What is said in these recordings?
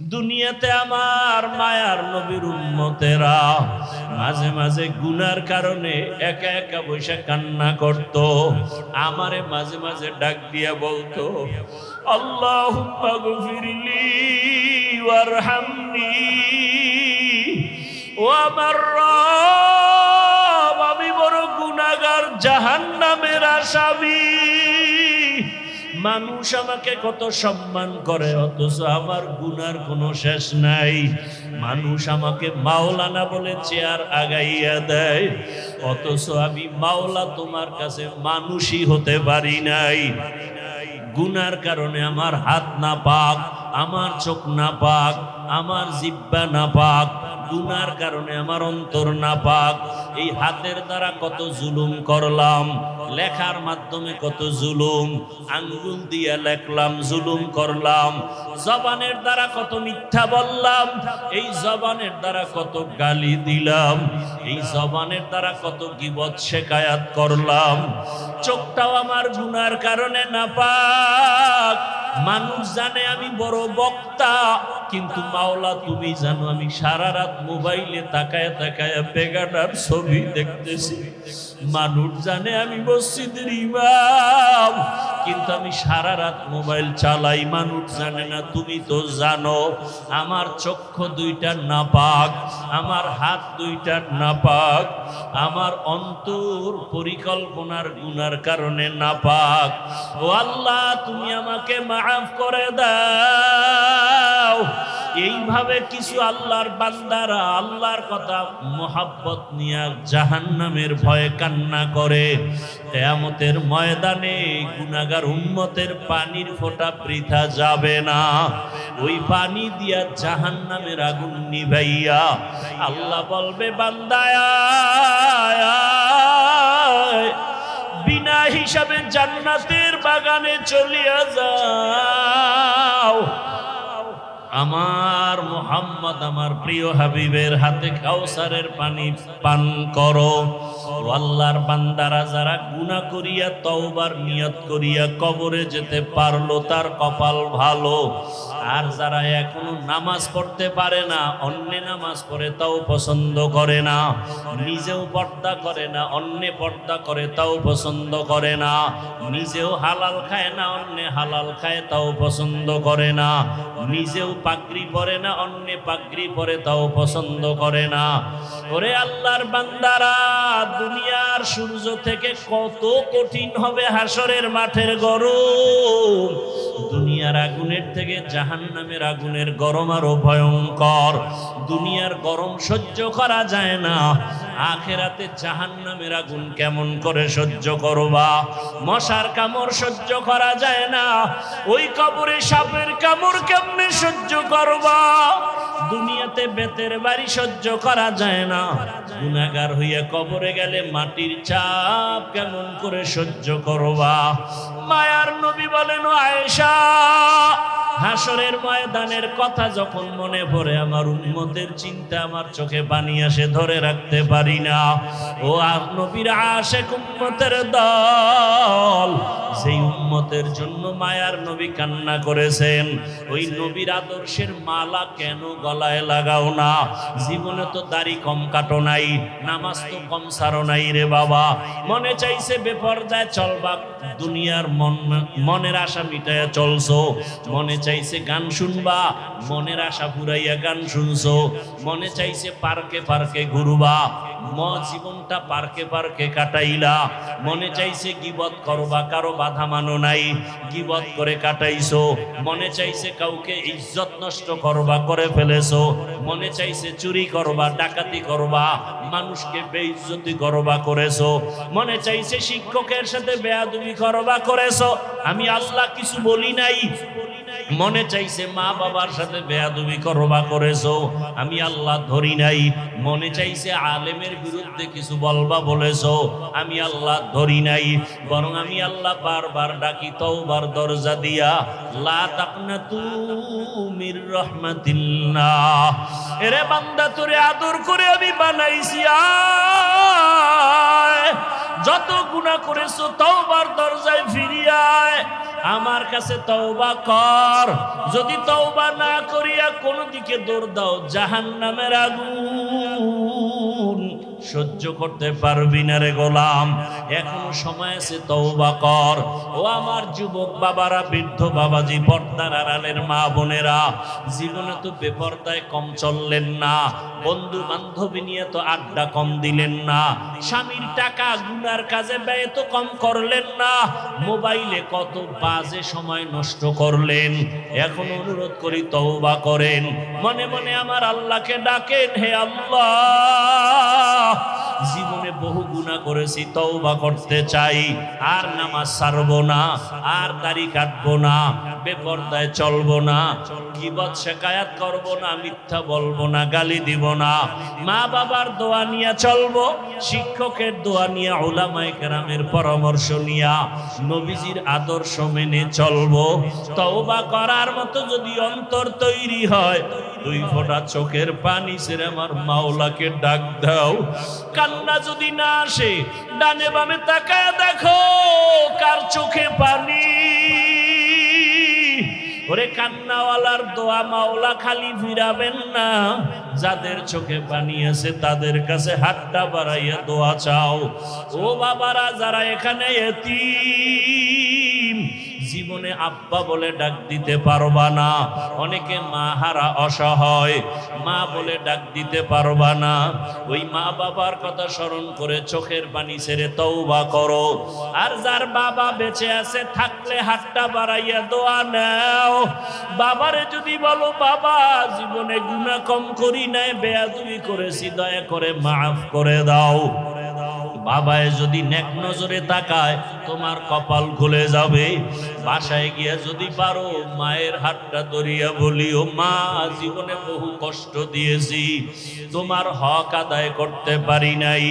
দুনিয়াতে আমার মায়ার নবীর উম্মতেরা মাঝে মাঝে গুনার কারণে একা একা বসে কান্না করত। আমারে মাঝে মাঝে ডাক দিয়া বলতো, আল্লাহুম্মা গফিরলি ওয়ারহামনি, ও আমার রব, আমি বড় গুনাহগার, জাহান্নামের আসামি। মানুষ আমাকে কত সম্মান করে, অথচ আমার গুনার কোনো শেষ নাই। মানুষ আমাকে মাওলানা বলে চেয়ার আগাইয়া দেয়, অথচ আমি মাওলা তোমার কাছে মানুষই হতে পারি নাই। গুনার কারণে আমার হাত না পাক, আমার চোখ না পাক, আমার জিহ্বা না পাক, গুনার কারণে আমার অন্তর না পাক। এই হাতের দ্বারা কত জুলুম করলাম, লেখার মাধ্যমে কত জুলুম, আঙ্গুল দিয়ে লেখলাম, জুলুম করলাম। জবানের দ্বারা কত মিথ্যা বললাম, এই জবানের দ্বারা কত গালি দিলাম, এই জবানের দ্বারা কত গীবত শেকায়াত করলাম। চোখটাও আমার গুনার কারণে না পাক। মানুষ জানে আমি বড় বক্তা, কিন্তু মাওলা তুমি জানো আমি সারা রাত মোবাইলে তাকায় তাকায় বেগানার ছবি দেখতেছি। মানুষ জানে আমি মসজিদের ইমাম, কিন্তু আমি সারা রাত মোবাইল চালাই। মানুষ জানে না, তুমি তো জানো আমার চক্ষু দুইটা নাপাক, আমার হাত দুইটা নাপাক, আমার অন্তর পরিকল্পনার গুনার কারণে নাপাক। ও আল্লাহ, তুমি আমাকে মাফ করে দাও। এইভাবে কিছু আল্লাহর বান্দারা আল্লাহর কথা মোহাব্বত নিয়ে জাহান্নামের ভয়ে কান্না করে। কিয়ামতের ময়দানে গুনাহগার উম্মতের পানির ফোঁটা বৃথা যাবে না। ওই পানি দিয়া জাহান্নামের আগুন নিভাইয়া আল্লাহ বলবে, বান্দায় বিনা হিসাবে জান্নাতের বাগানে চলিয়া যাও। আমার মুহাম্মদ, আমার প্রিয় হাবিবের হাতে কাউসারের পানি পান করো। আল্লাহর বান্দারা যারা গুনাহ করিয়া তওবার নিয়ত করিয়া কবরে যেতে পারলো তার কপাল ভালো। আর যারা এখনো নামাজ পড়তে পারে না, অন্য নামাজ পড়ে তাও পছন্দ করে না, নিজেও পর্দা করে না, অন্য পর্দা করে তাও পছন্দ করে না, নিজেও হালাল খায় না, অন্য হালাল খায় তাও পছন্দ করে না, নিজেও পাগড়ি পরে না, অন্য পাগড়ি পরে তাও পছন্দ করে না। ওরে আল্লাহর বান্দারা, দুনিয়ার সূর্য থেকে কত কঠিন হবে হাসরের মাঠের গরম। দুনিয়ার আগুনের থেকে জাহান্নামের আগুনের গরম আরো ভয়ঙ্কর। দুনিয়ার গরম সহ্য করা যায় না, আখেরাতে জাহান্নামের আগুন কেমন করে সহ্য করবা? মশার কামড় সহ্য করা যায় না, ওই কবরে সাপের কামড় কেমনে সহ্য করবা? দুনিয়াতে বেতের বাড়ি সহ্য করা যায় না, গুনাহগার হইয়া কবরে গেলে মাটির চাপ কেমন করে সহ্য করবা? মায়ার নবী বলেন, ও আয়েশা, হাসরের ময়দানের কথা যখন মনে পড়ে আমার উম্মতের চিন্তা আমার চোখে পানি আসে, ধরে রাখতে পারি না। ও নবীর আশেক উম্মতের দল, সেই উম্মতের জন্য মায়ার নবী কান্না করেছেন। ওই নবীর আদর্শের মালা কেন গলায় লাগাও না? জীবনে তো দাড়ি কম কাটো নাই, নামাজ তো কম সারো নাই রে বাবা। মনে চাইছে বেপরদায় চলবা, দুনিয়ার মনের আশা মিটাইয়া চলছো। মনে চাইছে গান শুনবা, মনের আশা পুরাইয়া গান শুনছো। মনে চাইছে পার্কে পার্কে ঘুরবা, জীবনটা পার্কে পার্কে কাটাইলা। মনে চাইছে গীবত করবা, কারো বাধা মানো নাই, গীবত করে কাটাইছো। মনে চাইছে কাউকে ইজ্জত নষ্ট করবা, করে ফেলেছো। মনে চাইছে চুরি করবা, ডাকাতি করবা, মানুষকে বেইজ্জতি করবা, করেছো। মনে চাইছে শিক্ষকের সাথে বেয়াদবি করবা, করেছো। আমি আল্লাহ কিছু বলি নাই। মনে চাইছে মা বাবার সাথে বেয়াদবি করবা, করেছো। আমি আল্লাহ ধরি নাই। মনে চাইছে আলেমের বিরুদ্ধে কিছু বলবা, বলেছো। আমি আল্লাহ ধরি নাই। বরং আমি আল্লাহ বারবার ডাকি তওবার দরজা দিয়া, লা তাকনাতু মির রাহমাতিল্লাহ। এরে বান্দা, তোরে আদর করে আমি বানাইছি, আয় যত গুনাহ করেছো তওবার দরজায় ফিরিয়ে আয়, আমার কাছে তওবা কর। যদি তওবা না করিয়া কোন ওদিকে দৌড় দাও, জাহান্নামের আগুন সহ্য করতে পারবি না রে গোলাম। এখনো সময় আছে, তওবা কর। ও আমার যুবক বাবারা, বৃদ্ধ বাবাজি, পর্দার আড়ালের মা বোনেরা, জীবনে তো বেপরদায় কম চললেন না, বন্ধু বান্ধবী নিয়ে তো আড্ডা কম দিলেন না, স্বামীর টাকা গুনার কাজে ব্যয় তো কম করলেন না, মোবাইলে কত বাজে সময় নষ্ট করলেন। এখন অনুরোধ করি তওবা করেন, মনে মনে আমার আল্লাহকে ডাকেন, হে আল্লাহ জীবনে বহু গুনাহ করেছি, তওবা করতে চাই, আর নামাজ ছাড়বো না, আর দাড়ি কাটবো না, বেপরদায় চলবো না, গীবত শিকায়াত করবো না, মিথ্যা বলবো না, গালি দিব না, মা বাবার দোয়া নিয়ে চলবো, শিক্ষকের দোয়া নিয়ে, উলামায়ে কেরামের পরামর্শ নিয়ে, নবীজির আদর্শ মেনে চলবো। তওবা করার মতো যদি অন্তর তৈরি হয়, 2 ফোঁটা চোখের পানি ছেড়ে আমার মাওলাকে ডাক দাও। কান্না যদি না আসে, ডানে বামে তাকায় দেখো কার চোখে পানি। ওরে কান্নাওয়ালার দোয়া মাওলা খালি ফিরাবেন না, যাদের চোখে পানি আছে তাদের কাছে হাতটা বাড়াইয়া দোয়া চাও। ও বাবারা, যারা এখানে এতিম, জীবনে আব্বা বলে ডাক দিতে পারবা না, অনেকে মা হারা অসহায়, মা বলে ডাক দিতে পারবা না, ওই মা বাবার কথা স্মরণ করে চোখের পানি ছেড়ে তওবা করো। আর যার বাবা বেঁচে আছে, থাকলে হাতটা বাড়াইয়া দোয়া নাও। বাবারে যদি বলো, বাবা জীবনে গুনাহ কম করি নাই, বেয়াদবি করেছি, দয়া করে মাফ করে দাও। বাবায় যদি নেক নজরে তাকায়, তোমার কপাল খুলে যাবে। বাসায় গিয়া যদি পারো, মায়ের হাতটা ধরিয়া বলিও, মা জীবনে বহু কষ্ট দিয়েছি, তোমার হক আদায় করতে পারি নাই,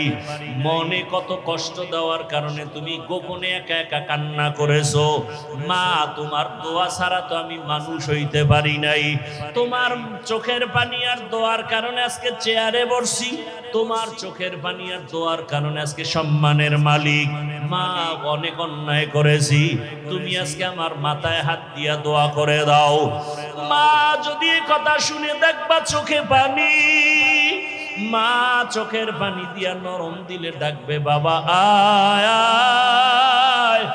মনে কত কষ্ট দেওয়ার কারণে তুমি গোপনে একা একা কান্না করেছো, মা তোমার দোয়া ছাড়া তো আমি মানুষ হইতে পারি নাই, তোমার চোখের পানি আর দোয়ার কারণে আজকে চেয়ারে বসছি, তোমার চোখের পানি আর দোয়ার কারণে আজকে সম্মানের মালিক। মা অনেক অন্যায় করেছি, তুমি আজকে আমার মাথায় হাত দিয়া দোয়া করে দাও। মা যদি এই কথা শুনে দেখবা চোখে পানি, মা চোখের পানি দিয়া নরম দিলে ডাকবে, বাবা আয় আয়,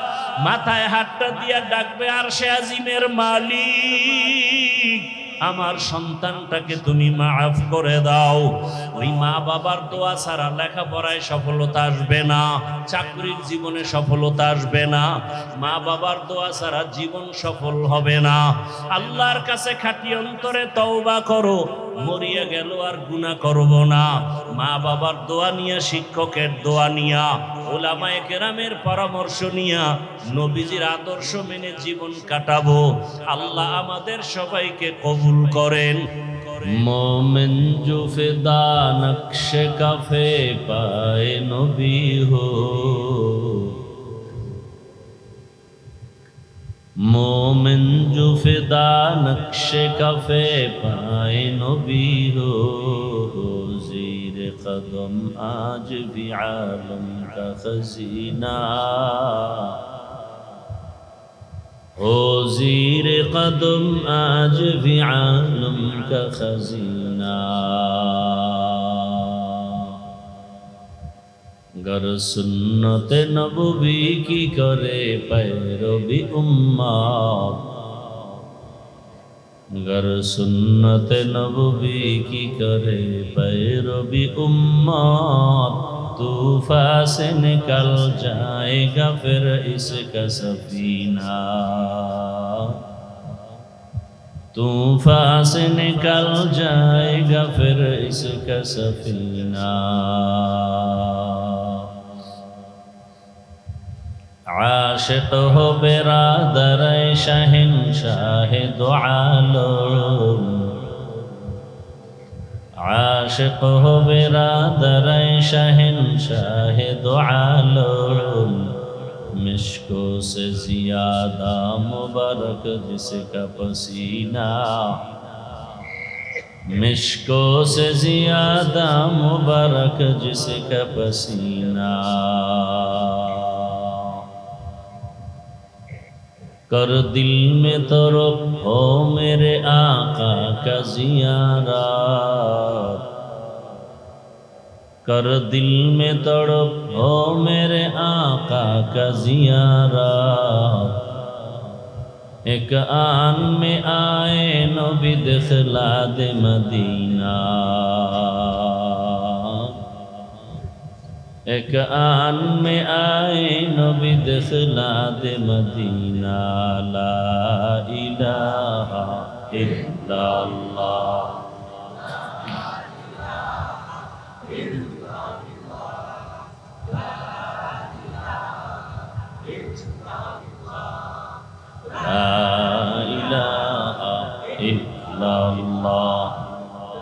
মাথায় হাতটা দিয়া ডাকবে, আর সে আজিমের মালিক, আমার সন্তানটাকে তুমি মাফ করে দাও। ওই মা বাবার দোয়া ছাড়া লেখাপড়ায় সফলতা আসবে না, চাকরির জীবনে সফলতা আসবে না, মা বাবার দোয়া ছাড়া জীবন সফল হবে না। আল্লাহর কাছে খাঁটি অন্তরে তওবা করো, মরিয়া গেল আর গুনাহ করব না। মা বাবার দোয়া নিয়া, শিক্ষকের দোয়া নিয়া, উলামায়ে কেরামের পরামর্শ নিয়া, নবীজির আদর্শ মেনে জীবন কাটাবো। আল্লাহ আমাদের সবাইকে কবুল করেন। मोमिन जो फिदा नक्श कफे पाए नबी हो, मोमिन जो फिदा नक्श कफे पाए नबी हो, ज़ीर कदम आज भी आलम का खजीना, हो ज़ीर कदम आज भी आलम का खजीना। गर सुन्नत नबवी की करे पैरवी उम्मत, गर सुन्नत नबवी की करे पैरवी उम्मत, तूफान से निकल जाएगा फिर इसका सफीना, तूफान से निकल जाएगा फिर इसका सफीना। आशिक हो बिरादर शहंशाह दो आलम, आशिक हो बिरादर शहंशाह दो आलम, मिश्को से ज़्यादा मुबारक जिसका पसीना, मिश्को से ज़्यादा मुबारक जिसका पसीना। कर दिल में तड़प हो मेरे आका का ज़ियारत, कर दिल में तड़प हो मेरे आका का ज़ियारत, एक आन में आए नबी दिखला दे मदीना, एक आन में आए नबी दिखला दे मदीना। ला इलाहा इल्लल्लाह,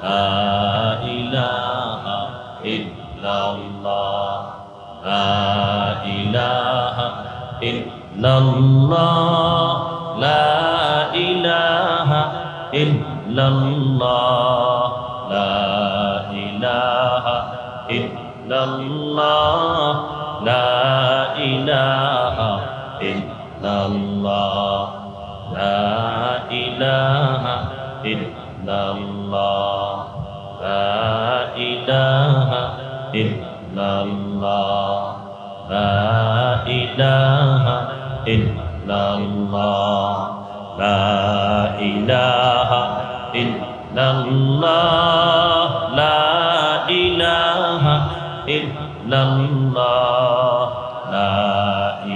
ला इलाहा इल्लल्लाह, ला इलाहा इल्लल्लाह, ला इलाहा इल्लल्लाह, ला इलाहा इल्लल्लाह, ला इलाहा इल्लल्लाह, ला इलाहा इल्लल्लाह, ला इलाहा इल्लल्लाह, ला इलाहा इल्लल्लाह, ला इलाहा इल्लल्लाह, ला इलाहा इल्लल्लाह, ला इलाहा इल्लल्लाह, ला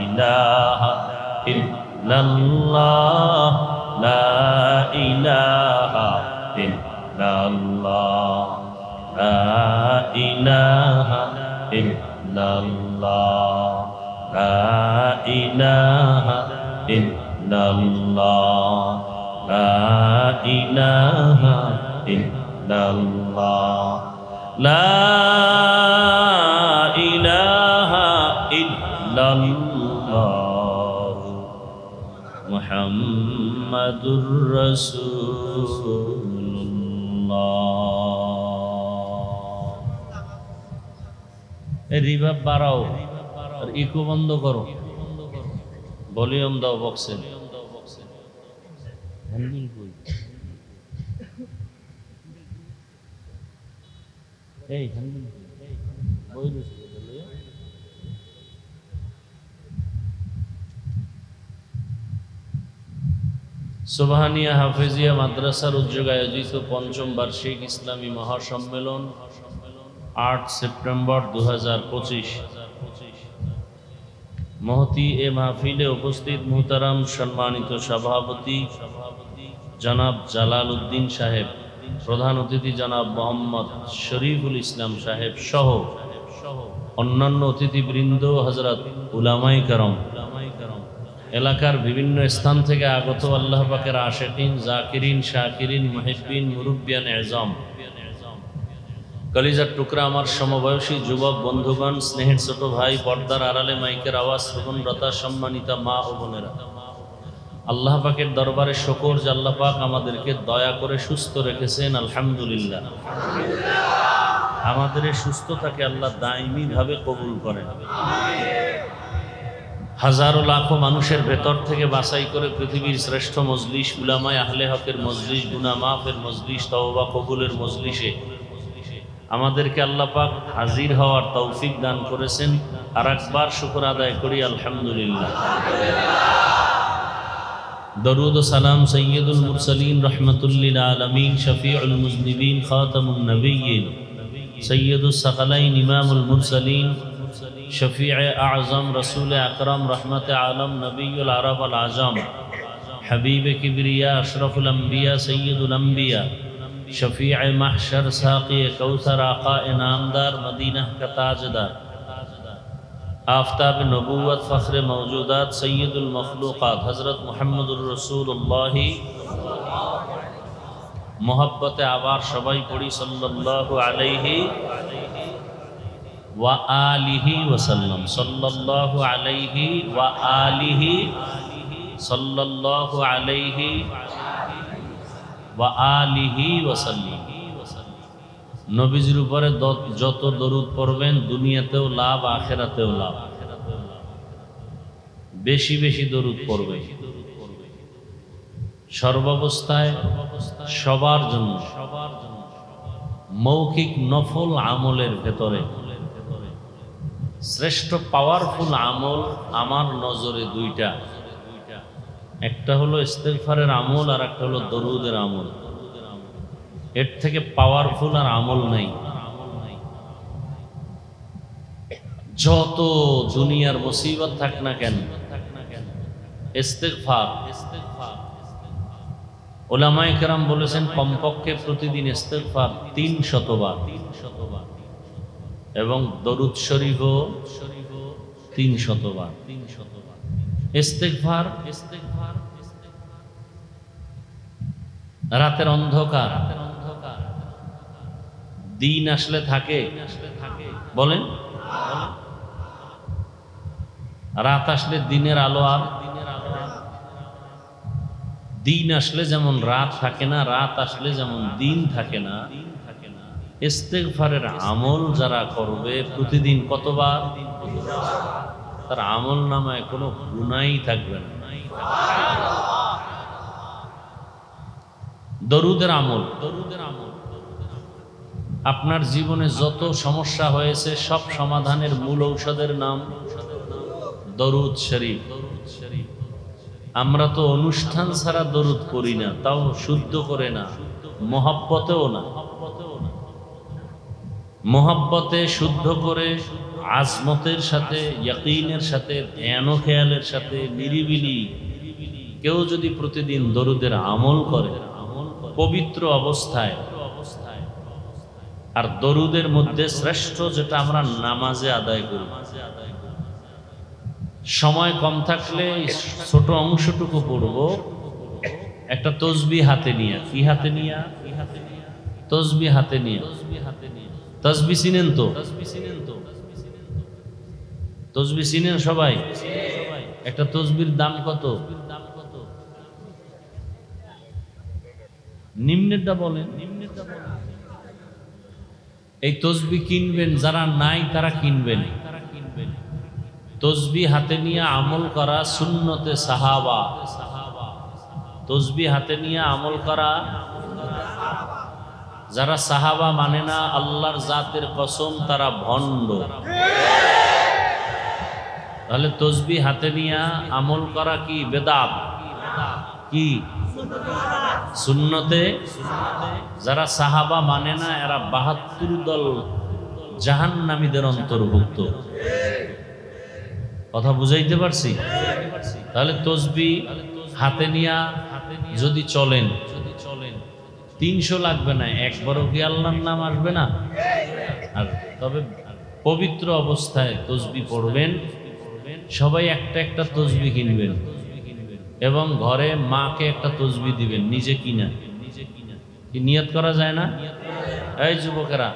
इलाहा इल्लल्लाह, ला इलाहा इल्लल्लाह, ला इलाहा इल्लल्लाह, ला इलाहा इल्लल्लाह, ला इलाहा इल्लल्लाह, ला इलाहा इल्लल्लाह, मुहम्मदुर রাসূলুল্লাহ। রিভাব বাড়াও আর ইকো বন্ধ করো, ভলিউম দাও বক্সে। এই সুবহানিয়া হাফেজিয়া মাদ্রাসার উদ্যোগে আয়োজিত পঞ্চম বার্ষিক ইসলামী মহাসম্মেলন 8 সেপ্টেম্বর 2025। মহতি এ মাহফিলে উপস্থিত মুহতারাম সম্মানিত সভাপতি জনাব জালাল উদ্দিন সাহেব, প্রধান অতিথি জনাব মোহাম্মদ শরীফুল ইসলাম সাহেব সহ অন্যান্য অতিথিবৃন্দ, হযরত উলামায়ে কেরাম, এলাকার বিভিন্ন স্থান থেকে আগত আল্লাহ পাকের আশিকিন, জাকিরিন, শাকিরিন, মুহিব্বিন, মুরব্বিয়ান এজম, কলিজার টুকরা আমার সমবয়সী যুবক বন্ধুগণ, স্নেহের ছোট ভাই, পর্দার আড়ালে মাইকের আওয়াজ শ্রবণরতা সম্মানিতা মা ও বোনেরা, আল্লাহ পাকের দরবারে শুকর যে আল্লাহ পাক আমাদেরকে দয়া করে সুস্থ রেখেছেন, আলহামদুলিল্লাহ। আমাদের এই সুস্থতাকে আল্লাহ দাইমি ভাবে কবুল করেন। হাজারো লাখো মানুষের ভেতর থেকে বাছাই করে পৃথিবীর শ্রেষ্ঠ মজলিস, উলামায়ে আহলে হকের মজলিস, গুনাহ মাফের মজলিস, তওবা কবুলের মজলিসে আমাদেরকে আল্লাহ পাক হাজির হওয়ার তৌফিক দান করেছেন। আর একবার শুকর আদায় করি, আলহামদুলিল্লাহ। দরুদ ও সালাম সৈয়দুল মুরসালিন রহমাতুল্লিল আলামিন, শফিউল মুজনিবিন, খাতামুন নবিয়্যিন, সৈয়দুস সাকালাইন, ইমামুল মুরসালিন, শফিয়ে আজম, রসুল আকরম, রহমত আলম, নবীউল আরব আল আজম, হাবিবে কিবরিয়া, আশরফুল আম্বিয়া, সৈয়দুল আম্বিয়া, শফিয়ে মাহশর, সাকি কৌসর, আকা ইনামদার, মদিনা কা তাজদার, আফতাব নবুয়ত, ফখরে মৌজুদাত, সৈয়দুল মখলুকাত, হজরত মুহাম্মদুর রাসূলুল্লাহ। মোহব্বতে আবার সবাই পড়ি সাল্লাল্লাহু আলাইহি ওয়া আলিহি ওয়াসাল্লাম, সাল্লাল্লাহু আলাইহি ওয়া আলিহি, সাল্লাল্লাহু আলাইহি ওয়া আলিহি ওয়াসাল্লাম। নবীজির উপরে যত দরুদ পড়বেন দুনিয়াতেও লাভ, আখিরাতেও লাভ। বেশি বেশি দরুদ পড়বেন। সর্বাবস্থায় সবার জন্য মৌখিক নফল আমলের ভেতরে শ্রেষ্ঠ পাওয়ারফুল আমল আমার নজরে দুইটা। একটা হলো ইস্তেগফারের আমল, আর একটা হলো দরুদের আমল। এর থেকে পাওয়ারফুল আর আমল নাই। যত দুনিয়ার মুসিবত থাক না কেন, ইস্তেগফার। উলামায়ে কেরাম বলেছেন কমপক্ষে প্রতিদিন ইস্তেগফার 300 বার, এবং দরুদ শরীফও 300 বার। ইস্তেগফার রাতের অন্ধকার, দিন আসলে থাকে, বলেন রাত আসলে দিনের আলো, আর দিন আসলে যেমন রাত থাকে না, রাত আসলে যেমন দিন থাকে না। ইস্তেগফারের আমল যারা করবে প্রতিদিন কতবার, তার আমল নামায় কোনো গুনাহই থাকবে না। দরুদের আমল, আপনার জীবনে যত সমস্যা হয়েছে সব সমাধানের মূল ঔষধের নাম দরুদ শরীফ। আমরা তো অনুষ্ঠান ছাড়া দরুদ করি না, তাও শুদ্ধ করে না, মহব্বতেও না। মহব্বতে শুদ্ধ করে, আজমতের সাথে, ইয়াকিনের সাথে, ধ্যান ও খেয়ালের সাথে, নিরিবিলি কেউ যদি প্রতিদিন দরুদের আমল করে পবিত্র অবস্থায়, আর দরুদের মধ্যে শ্রেষ্ঠ যেটা আমরা নামাজে আদায় করি, সময় কম থাকলে ছোট অংশটুকু পড়ব, একটা তসবিহ হাতে নিয়ে। কি হাতে নিয়ে? তসবিহ হাতে নিয়ে। তসবিহ চিনেন তো? তসবিহ চিনেন সবাই? একটা তসবির দাম কত? নিম্নেরটা বলেন। এই তসবিহ কিনবেন, যারা নাই তারা কিনবেন। তসবিহ হাতে নিয়ে আমল করা সুন্নতে সাহাবা। তসবিহ হাতে নিয়ে আমল করা, যারা সাহাবা মানে না, আল্লাহর জাতের কসম তারা ভণ্ড। তাহলে তসবিহ হাতে নিয়ে আমল করা কি বেদাত? কি সুন্নতে? যারা সাহাবা মানে না, এরা 72 দল জাহান্নামীদের অন্তর্ভুক্ত। কথা বুঝাইতে পারছি? তাহলে তসবিহ হাতে নিয়া যদি চলেন, 300 লাগবে না, একবারও কি আল্লাহর নাম আসবে না? আর তবে পবিত্র অবস্থায় তসবিহ পড়বেন। সবাই একটা একটা তসবিহ কিনবেন, এবং ঘরে মাকে একটা তসবিহ দিবেন, নিজে কিনা। কি নিয়ত করা যায় না? এই যুবকেরা,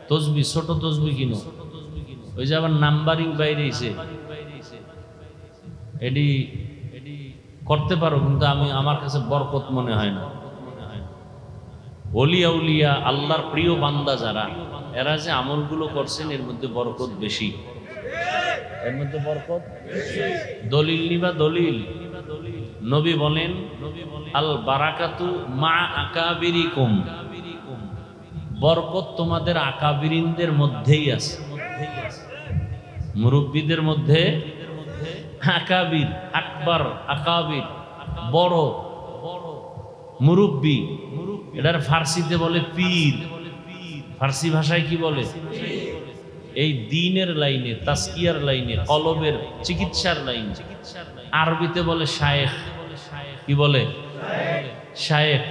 তসবিহ, ছোট তসবিহ কিনো। ওই যে আবার নাম্বারিং বাইরেছে, এডি করতে পারো, কিন্তু আমার কাছে বরকত মনে হয় না। ওলিয়া উলিয়া আল্লাহর প্রিয় বান্দা যারা, এরা যে আমলগুলো করছেন এর মধ্যে বরকত বেশি। এর মধ্যে বরকত দলিল নিবা দলিল। নবী বলেন আল বারাকাতু মা আকাবিরিকুম, বরকত তোমাদের আকাবিরিনদের মধ্যেই আছে। মুরব্বীদের মধ্যে আকাবির, আকবর, আকাবির, বড় মুরব্বী। এটার ফার্সিতে বলে পীর। ফার্সি ভাষায় কি বলে? এই দ্বীনের লাইনে, তাসকিয়ার লাইনে, কলবের চিকিৎসার লাইনে আরবিতে বলে শায়েখ। কি বলে? শায়েখ।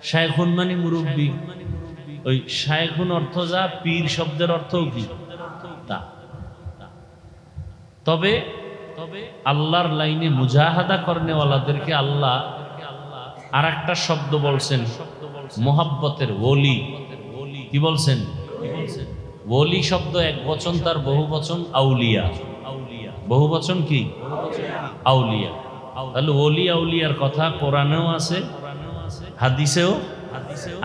শায়েখুন মানে মুরব্বী। ওই শায়েখুন অর্থ যা, পীর শব্দের অর্থও কি তা। তবে আল্লাহর লাইনে মুজাহাদা করনেওয়ালাদেরকে আল্লাহ আর একটা শব্দ বলছেন, মোহাব্বতের ওলি। কি বলছেন? ওলি শব্দ এক বচন, তার বহু বচন আউলিয়া। বহু বচন কি? আউলিয়া। তাহলে ওলি আউলিয়ার কথা কোরআনেও আছে, হাদিসেও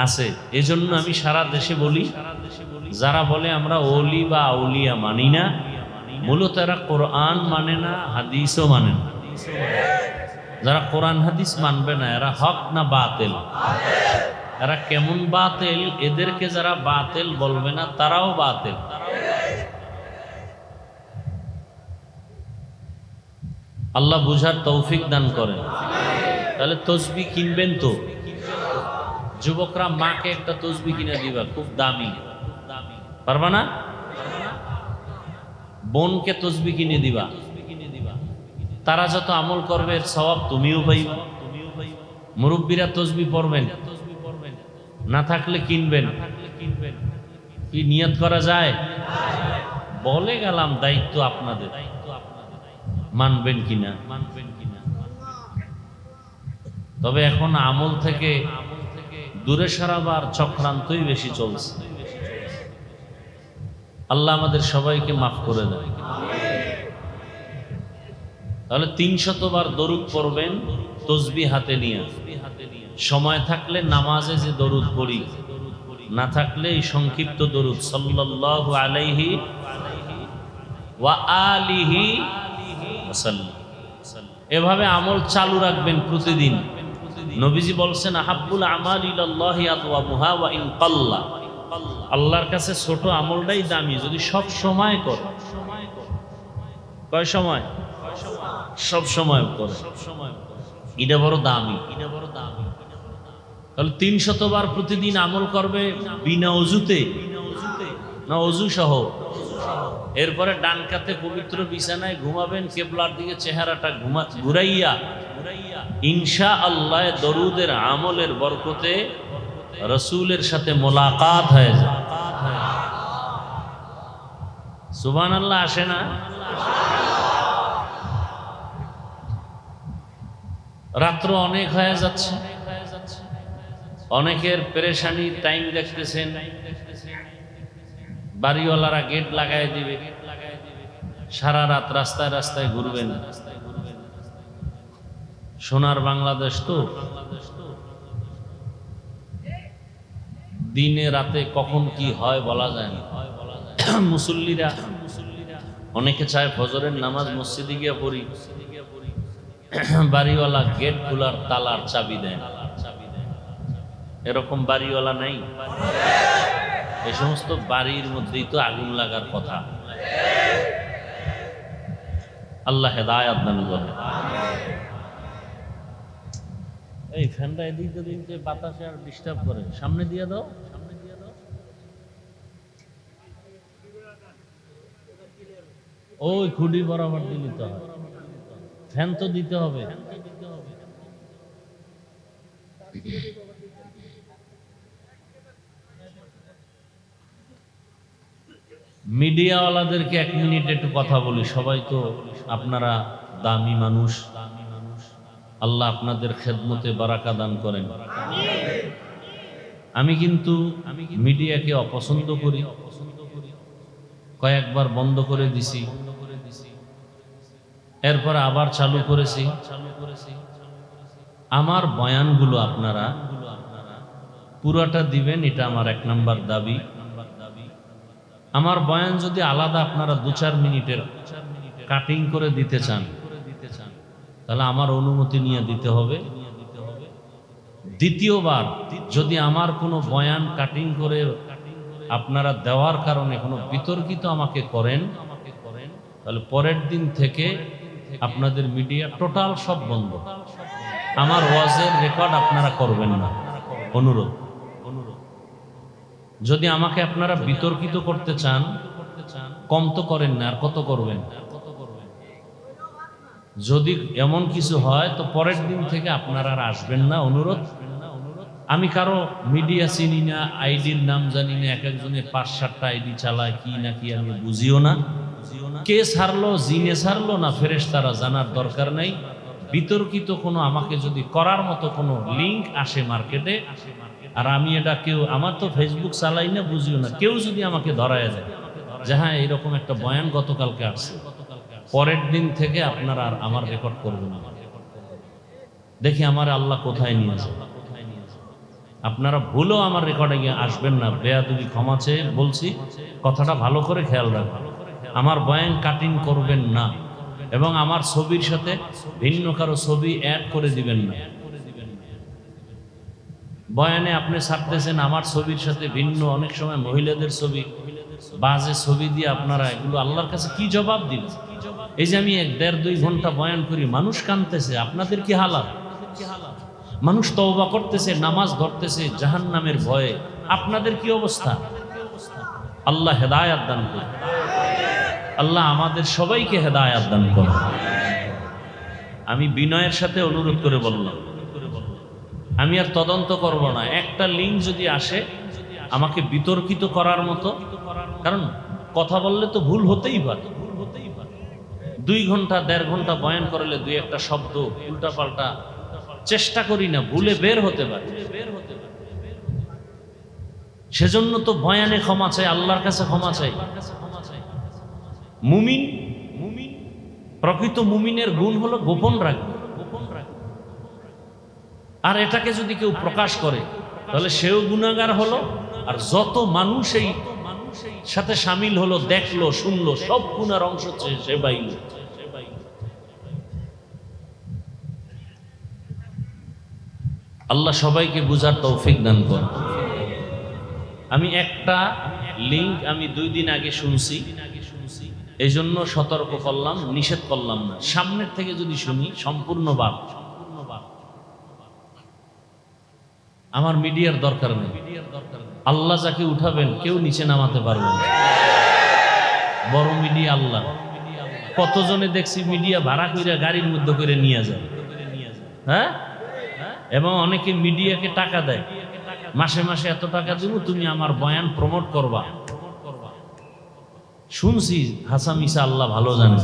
আছে। এজন্য আমি সারা দেশে বলি, যারা বলে আমরা ওলি বা আউলিয়া মানি না, মূলত এরা কোরআন মানে না, হাদিসও মানে না। যারা কোরআন হাদিস মানবে না এরা হক না বাতিল? এরা কেমন বাতিল? এদেরকে যারা বাতিল বলবে না তারাও বাতিল। আল্লাহ বুঝার তৌফিক দান করেন। তাহলে তসবি কিনবেন তো? যুবকরা মাকে একটা তসবি কিনে দিবা, খুব দামি, পারবা না? বোনকে তসবি কিনে দিবা, তারা যত আমল করবে এর সওয়াব তুমিও পাইবা। মুরব্বীরা তসবি পড়বেন, না থাকলে কিনবেন। কি নিয়ত করা যায়? বলে গেলাম, দায়িত্ব আপনাদের, মানবেন কিনা। তবে এখন আমল থেকে দূরে সরাবার চক্রান্তই বেশি চলছে। আল্লাহ আমাদের সবাইকে মাফ করে দেয়। তাহলে 300 বার দরুদ পড়বেন তসবি হাতে নিয়ে। সময় থাকলে নামাজে যে দরুদ পড়ি, না থাকলে এই সংক্ষিপ্ত দরুদ সাল্লাল্লাহু আলাইহি ওয়া আলিহি ওয়াসাল্লাম, এভাবে আমল চালু রাখবেন প্রতিদিন। নবীজি বলছেন আহাব্বুল আমাল ইলাল্লাহি আদওয়ামুহা ওয়া ইন কাল্লা। আল্লাহর কাছে ছোট আমলটাই দামি, যদি সব সময় করে। কয় সময়? সব সময় করে, এটা বড় দামি। তাহলে 300 বার প্রতিদিন আমল করবে বিনা অজুতে না অজু সহ? এরপরে ডান কাতে পবিত্র বিছানায় ঘুমাবেন, কেবলার দিকে চেহারাটা ঘুরাইয়া ইনশাআল্লাহ দরুদের আমলের বরকতে রাসূলের সাথে মোলাকাত হয়ে যায়। সুবহানাল্লাহ আসে না? রাত্র অনেক হয়ে যাচ্ছে, অনেকের পেরেশানি, টাইম দেখতেছেন, বাড়িওয়ালারা গেট লাগাই দিবে, সারা রাত রাস্তায় রাস্তায় ঘুরবেন। সোনার বাংলাদেশ তো, দিনে রাতে কখন কি হয় বলা যায় না। মুসল্লিরা অনেকে চায় ফজরের নামাজ মসজিদে গিয়ে পড়ি, বাড়িওয়ালা গেট খোলার তালার চাবি দেয়। এরকম বাড়িওয়ালা নাই? এই সমস্ত বাড়ির মধ্যেই তো আগুন লাগার কথা। আল্লাহ হেদায়েত দান করেন। এই ফ্যানটা এদিকে দিকে বাতাসে আর ডিস্টার্ব করে, সামনে দিয়ে দাও। ওই খুঁটি বরাবর দিলে তো হয়, ফ্যান তো দিতে হবে। মিডিয়াওয়ালাদেরকে 1 মিনিট একটু কথা বলি। সবাই তো আপনারা দামি মানুষ, আল্লাহ আপনাদের খেদমতে বারাকা দান করেন। আমি কিন্তু মিডিয়াকে অপছন্দ করি, কয়েকবার বন্ধ করে দিছি, এরপর আবার চালু করেছি। আমার বয়ানগুলো আপনারা পুরাটা দিবেন, এটা আমার 1 নাম্বার দাবি। আমার বয়ান যদি আলাদা আপনারা 2-4 মিনিটের কাটিং করে দিতে চান, তাহলে আমার অনুমতি নিয়ে দিতে হবে। দ্বিতীয়বার যদি আমার কোনো বয়ান কাটিং করে আপনারা দেওয়ার কারণে কোনো বিতর্কিত আমাকে করেন, তাহলে পরের দিন থেকে আপনাদের মিডিয়া টোটাল সব বন্ধ। আমার ওয়াজের রেকর্ড আপনারা করবেন না, অনুরোধ। যদি আমাকে আপনারা বিতর্কিত করতে চান, কম তো করেন না, আর কত করবেন? যদি এমন কিছু হয় তো পরের দিন থেকে আপনারা আর আসবেন না, অনুরোধ। আমি কারো মিডিয়া চিনি না, আইডির নাম জানি না, এক একজনের 5-7টা আইডি চালায়, কি না কি আমি বুঝিও না। কে ছাড়লো, জিনে ছাড়লো না ফেরেশতারা, জানার দরকার নাই। বিতর্কিত কোনো আমাকে যদি করার মতো কোনো লিঙ্ক আসে মার্কেটে, আর আমি এটা কেউ, আমার তো ফেসবুক চালাই না, বুঝিও না, কেউ যদি আমাকে ধরায় যায় যে হ্যাঁ এইরকম একটা বয়ান গতকালকে আসছে, পরের দিন থেকে আপনারা আর আমার রেকর্ড করবেন না। দেখি আমার আল্লাহ কোথায় নিয়ে যায়। আপনারা ভুলেও আমার রেকর্ডে গিয়ে আসবেন না। বেয়াদবি ক্ষমা চেয়ে বলছি, কথাটা ভালো করে খেয়াল রাখবেন। আমার বয়ান কাটিং করবেন না, এবং আমার ছবির সাথে ভিন্ন কারো ছবি অ্যাড করে দিবেন না। বয়ানে আপনি ছাড়তেছেন আমার ছবির সাথে ভিন্ন অনেক সময় মহিলাদের ছবি, বাজে ছবি দিয়ে আপনারা এগুলো আল্লাহর কাছে কি জবাব দিবেন? এই যে আমি 1-1.5-2 ঘন্টা বয়ান করি, মানুষ কাঁদতেছে, আপনাদের কি হালাত? মানুষ তওবা করতেছে, নামাজ ধরতেছে জাহান্নামের ভয়ে, আপনাদের কি অবস্থা? আল্লাহ হেদায়াত দান করুন। আল্লাহ আমাদের সবাইকে হেদায়াত দান করুন। আমি বিনয়ের সাথে অনুরোধ করে বললাম, আমি আর তদন্ত করব না। একটা লিঙ্ক যদি আসে আমাকে বিতর্কিত করার মতো, কারণ কথা বললে তো ভুল হতেই পারে। 2 ঘন্টা 1.5 ঘন্টা বয়ান করলে 2-1টা শব্দ উল্টা পাল্টা, চেষ্টা করি না, ভুলে বের হতে পারে। সেজন্য তো বয়ানে ক্ষমা চাই, আল্লাহর কাছে ক্ষমা চাই। মুমিন, প্রকৃত মুমিনের গুণ হলো গোপন রাখবে। আর এটাকে যদি কেউ প্রকাশ করে তাহলে সেও গুনাহগার হলো, আর যত মানুষ এই সাথে শামিল হলো, দেখলো, শুনলো, সব গুনার অংশ সে পাইল। আল্লাহ সবাইকে বুঝার তৌফিক দান করুন। আমি একটা লিঙ্ক 2 দিন আগে শুনছি, এই জন্য সতর্ক করলাম, নিষেধ করলাম না। সামনের থেকে যদি শুনি সম্পূর্ণ বাদ, আমার মিডিয়ার দরকার নেই। আল্লাহ যাকে উঠাবেন কেউ নিচে নামাতে পারবেন না। বড় মিডিয়া আল্লাহ। কতজনে দেখছি মিডিয়া ভাড়া করে গাড়ির মধ্যে করে নিয়ে যায়, হ্যাঁ? এবং অনেকে মিডিয়াকে টাকা দেয়, মাসে মাসে এত টাকা দিব, তুমি আমার বয়ান প্রমোট করবা। শুনছি হাসান ইসা, আল্লাহ ভালো জানে।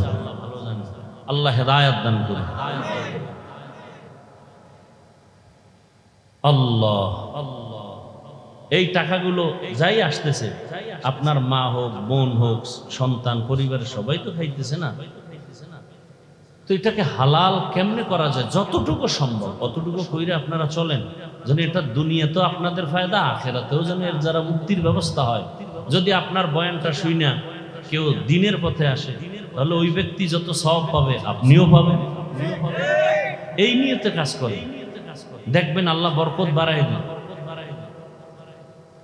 আল্লাহ হেদায়াত দান করুন। আল্লাহ, এই টাকাগুলো যাই আসতেছে, আপনার মা হোক, বোন হোক, সন্তান, পরিবারের সবাই তো খাইতেছে না। তো এটাকে হালাল কেমনে করা যায়? যতটুকু সম্ভব অতটুকু কইরে আপনারা চলেন, যেন এটা দুনিয়াতেও আপনাদের ফায়দা, আখেরাতেও যেন এর যারা মুক্তির ব্যবস্থা হয়। যদি আপনার বয়ানটা শুই না কেউ দিনের পথে আসে, তাহলে ওই ব্যক্তি যত সওয়াব পাবে আপনিও পাবেন। এই নিয়তে কাজ করেন, দেখবেন আল্লাহ বরকত বাড়াই দেন।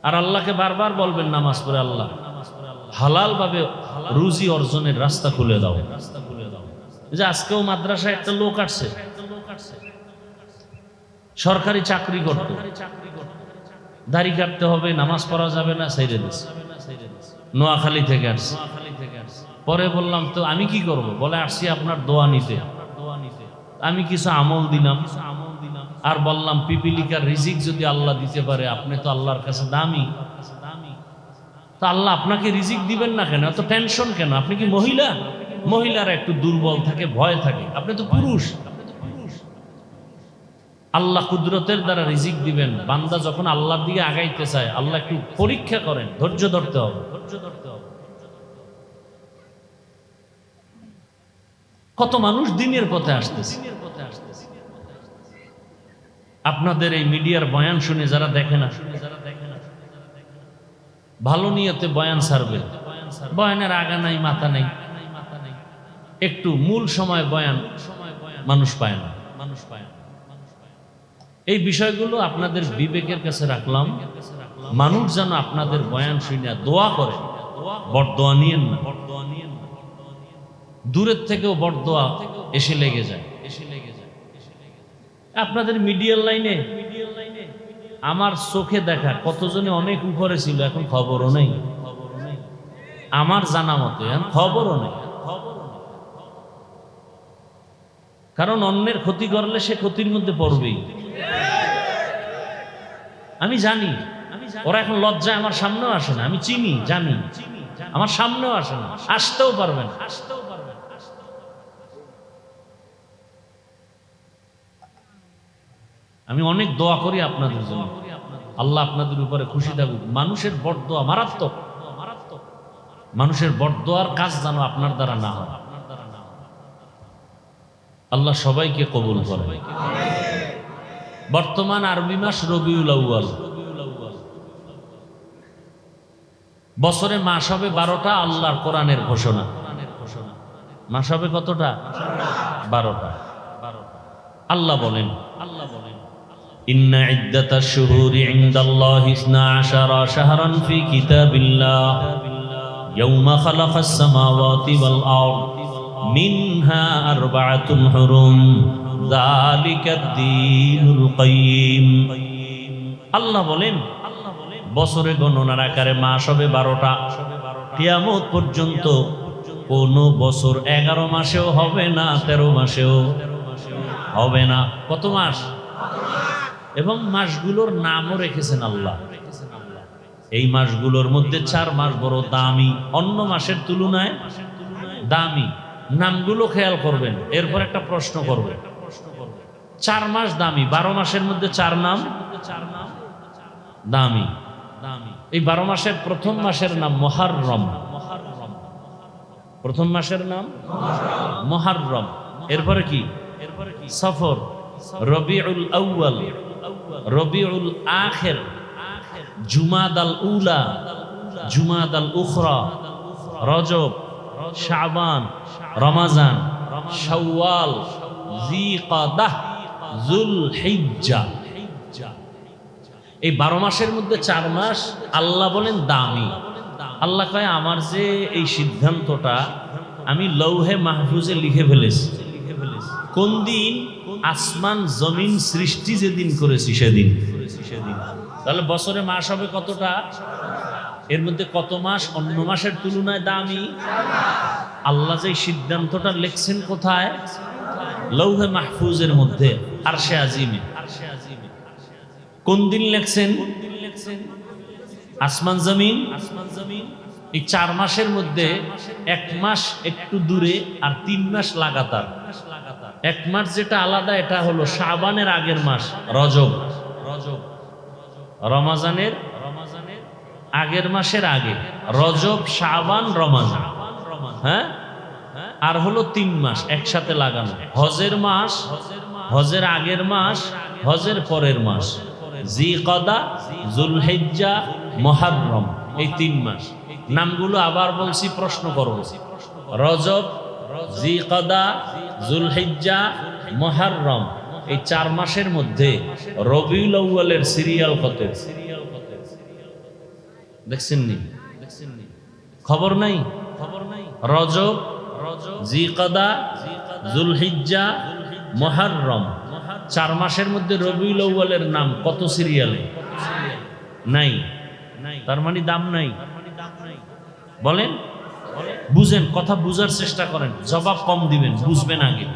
আর আল্লাহকে বারবার বলবেন নামাজ পড়ে, আল্লাহ হালাল ভাবে রুজি অর্জনের রাস্তা খুলে দাও। যে আজকেও মাদ্রাসায় একটা লোক আসছে, সরকারি চাকরি করত, দাড়ি কাটতে হবে, নামাজ পড়া যাবে না, ছেড়ে দিচ্ছে। নোয়াখালী থেকে আসছে। পরে বললাম তো আমি কি করব? বলে আসছি আপনার দোয়া নিতে। আমি কিছু আমল দিলাম, আর বললাম পিপিলিকার রিজিক যদি আল্লাহ দিতে পারে, আপনি তো আল্লাহর কাছে দামি, তো আল্লাহ আপনাকে রিজিক দিবেন না কেন? এত টেনশন কেন? আপনি কি মহিলা? মহিলারা একটু দুর্বল থাকে, ভয় থাকে, আপনি তো পুরুষ। আল্লাহ কুদরতের দ্বারা রিজিক দিবেন। বান্দা যখন আল্লাহর দিকে আগাইতে চায়, আল্লাহ একটু পরীক্ষা করেন, ধৈর্য ধরতে হবে। কত মানুষ দিনের পথে আসতেছে। আপনাদের এই মিডিয়ার বয়ান শুনে যারা দেখে না, ভালো নিয়তে বয়ান ছাড়বে, বয়ানের আগা নাই মাথা নাই, একটু মূল সময় বয়ান মানুষ পায় না। এই বিষয়গুলো আপনাদের বিবেকের কাছে রাখলাম। মানুষ যেন আপনাদের বয়ান শুনে দোয়া করে, বরদোয়া নিয়েন না। দূরের থেকেও বরদোয়া এসে লেগে যায়। আপনাদের মিডিয়ার লাইনে আমার চোখে দেখা কতজনে অনেক উপরে ছিল, এখন খবরও নেই। আমার জানা মতে এখন খবরও নেই। কারণ অন্যের ক্ষতি করলে সে ক্ষতির মধ্যে পড়বেই। আমি জানি ওরা এখন লজ্জায় আমার সামনেও আসে না। আমি চিনি, জানি, আমার সামনেও আসে না, আসতেও পারবে না। আমি অনেক দোয়া করি আপনাদের জন্য, আল্লাহ আপনাদের উপরে খুশি থাকুক। মানুষের বরদোয়া মারাত্মক, মানুষের বরদোয়ার কাজ যেন আপনার দ্বারা না হয়। আল্লাহ সবাইকে কবুল করে। বর্তমান আরবি মাস রবিউল আউয়াল, বছরে মাস হবে 12টা। আল্লাহর কোরআনের ঘোষণা, মাস হবে কতটা? 12টা। আল্লাহ বলেন ইন্না ইদ্দাতাশ শুহুরি ইনদাল্লাহি 12 শাহরান ফি কিতাবিল্লাহ ইয়াওমা খালাকাস সামাওয়াতি ওয়াল আরদ মিনহা আরবাআতুন হুরুম যালিকাদ দীনুল কাইয়্যিম। আল্লাহ বলেন বছরে গণনার আকারে মাস হবে 12টা। কিয়ামত পর্যন্ত কোন বছর 11 মাসেও হবে না, 13 মাসেও হবে না। কত মাস? এবং মাসগুলোর নামও রেখেছেন আল্লাহ। এই মাসগুলোর মধ্যে 4 মাস বড় দামি, অন্য মাসের তুলনায় দামি। নামগুলো খেয়াল করবেন, এরপর একটা প্রশ্ন করবেন। 4 মাস দামি, 12 মাসের মধ্যে 4 নাম দামি। এই 12 মাসের প্রথম মাসের নাম মুহররম। প্রথম মাসের নাম মুহররম। এরপরে কি? সফর, রবিউল আউয়াল, রবিউল আখির, জুমাদাল উলা, জুমাদাল উখরা, রজব, শাবান, রমাজান, শাওয়াল, যিকাদাহ, যুলহিজ্জা। এই 12 মাসের মধ্যে 4 মাস আল্লাহ বলেন দামি। আল্লাহ কয় আমার যে এই সিদ্ধান্তটা আমি লৌহে মাহফুজে লিখে ফেলেছি। কোন দিন? আসমান জমিন সৃষ্টি যেদিন করেছি সেদিন। তাহলে বছরে মাস হবে কতটা? এর মধ্যে কত মাস অন্য মাসের তুলনায় দামি? আল্লাহ যে সিদ্ধান্তটা লিখছেন কোথায়? লৌহে মাহফুজের মধ্যে, আরশে আজিমে। কোন দিন লিখছেন? আসমান জমিন। এই 4 মাসের মধ্যে 1 মাস একটু দূরে আর 3 মাস লাগাতার। 1 মাস যেটা আলাদা এটা হলো শাবানের আগের মাস রজব, রমাজানের আগের মাসের আগে রজব, শাবান, রমাজান। হ্যাঁ, আর হলো 3 মাস একসাথে লাগানো। হজের মাস, হজের আগের মাস, হজের পরের মাস, যিকাদা, যুলহিজ্জা, মুহররম। এই 3 মাস। নামগুলো আবার বলছি, প্রশ্ন করব। রজব, যিকাদা, যুলহিজ্জা, মুহররম। এই 4 মাসের মধ্যে রবিউল আউয়ালের সিরিয়াল কত? দেখছেন নি? খবর নাই? রজব, যিকাদা, যুলহিজ্জা, মুহররম। 4 মাসের মধ্যে রবিউল আউয়ালের নাম কত সিরিয়ালে? নাই। তার মানে দাম নাই। বলেন, বুঝেন, কথা বুঝার চেষ্টা করেন। জবাব কম দিবেন, বুঝবেন আগে।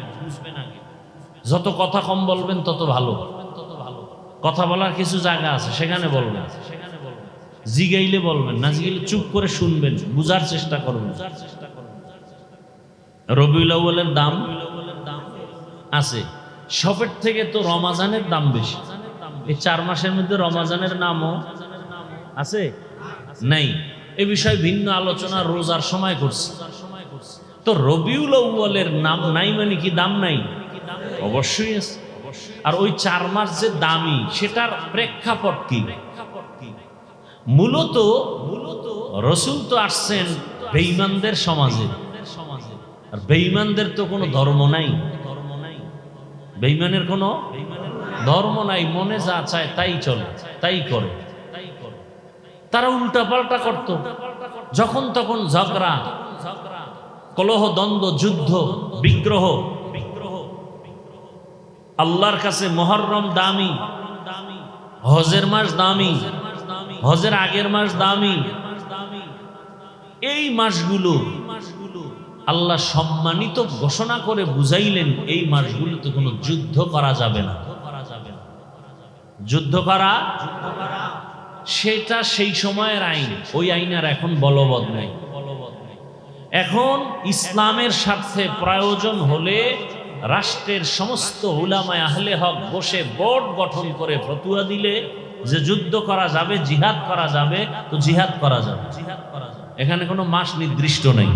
যত কথা কম বলবেন তত ভালো। কথা বলার কিছু জায়গা আছে, সেখানে বলবেন। জিগাইলে বলবেন না, জিগাইলে চুপ করে শুনবেন, বুঝার চেষ্টা করবেন। রবিউল আউয়ালের দাম আছে। সবের থেকে তো রমাজানের দাম বেশি। এই 4 মাসের মধ্যে রমাজানের নামও আছে? নাই। এ বিষয়ে ভিন্ন আলোচনা রোজার সময় করছি। তো রবিউল আউয়ালের নাম নাই মানে কি দাম নাই? অবশ্যই আছে। আর ওই 4 মাস যে দামি সেটার প্রেক্ষাপট কি? মূলত রাসূল তো আসছেন বেঈমানদের সমাজে। আর বেঈমানদের তো কোনো ধর্ম নাই। বেঈমানের কোনো ধর্ম নাই, মনে যা চায় তাই চলে, তাই করে। তারা উল্টা পাল্টা করত, যখন তখন ঝগড়া, কলহ, দ্বন্দ্ব, যুদ্ধ, বিগ্রহ। আল্লাহর কাছে মুহররম দামি, হজের মাস দামি, হজের আগের মাস দামি। এই মাসগুলো আল্লাহ সম্মানিত ঘোষণা করে বুঝাইলেন এই মাসগুলোতে কোনো যুদ্ধ করা যাবে না। যুদ্ধ করা সেটা সেই সময়ের আইন, ওই আইন আর এখন বলবৎ নাই। এখন ইসলামের স্বার্থে প্রয়োজন হলে রাষ্ট্রের সমস্ত উলামায়ে আহলে হক বসে বোর্ড গঠন করে ফতোয়া দিলে যে যুদ্ধ করা যাবে, জিহাদ করা যাবে, তো জিহাদ করা যাবে। এখানে কোনো মাস নির্দিষ্ট নেই।